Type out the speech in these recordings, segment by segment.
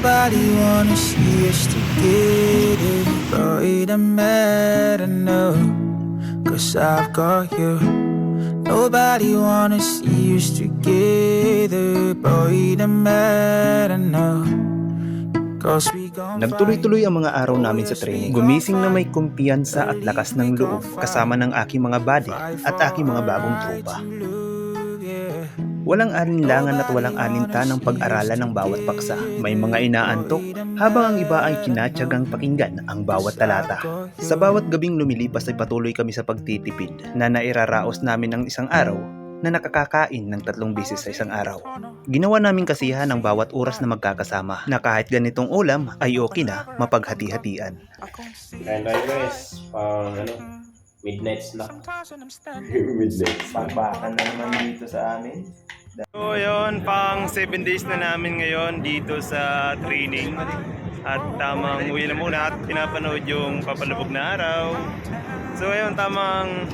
Nobody wanna see us together, but it don't matter, no, 'cause I've got you. Nobody wanna see us together, but it don't matter, no, 'cause we gon' Nagtuloy-tuloy ang mga araw namin sa training. Gumising na may kumpiyansa at lakas ng loob kasama ng aking mga buddy at aking mga bagong tropa. Walang alinlangan at walang alinta ng pag-aralan ng bawat paksa. May mga inaantok habang ang iba ay kinatyagang pakinggan ang bawat talata. Sa bawat gabing lumilipas ay patuloy kami sa pagtitipid na nairaraos namin ng isang araw na nakakakain ng 3 beses sa isang araw. Ginawa namin kasiyahan ang bawat oras na magkakasama na kahit ganitong ulam ay okay na mapaghati-hatian. Kain tayo guys, pang midnight snack. Midnight snack. Pagbakan na naman dito sa amin. So yun, pang 7 days na namin ngayon dito sa training. At tamang uwi na muna at pinapanood yung papalubog na araw. So ayun, tamang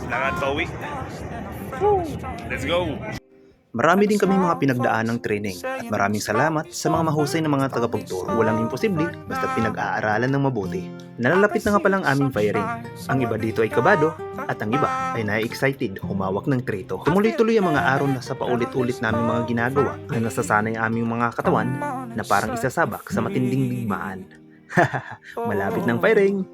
lakad pa uwi. Let's go! Marami din kami mga pinagdaan ng training at maraming salamat sa mga mahusay na mga tagapagturo. Walang imposible basta pinag-aaralan ng mabuti. Nalalapit na nga palang aming firing. Ang iba dito ay kabado at ang iba ay na-excited humawak ng trito. Tumuloy-tuloy ang mga araw na sa paulit-ulit naming mga ginagawa na nasasanay ang aming mga katawan na parang isasabak sa matinding digmaan. Malapit ng firing!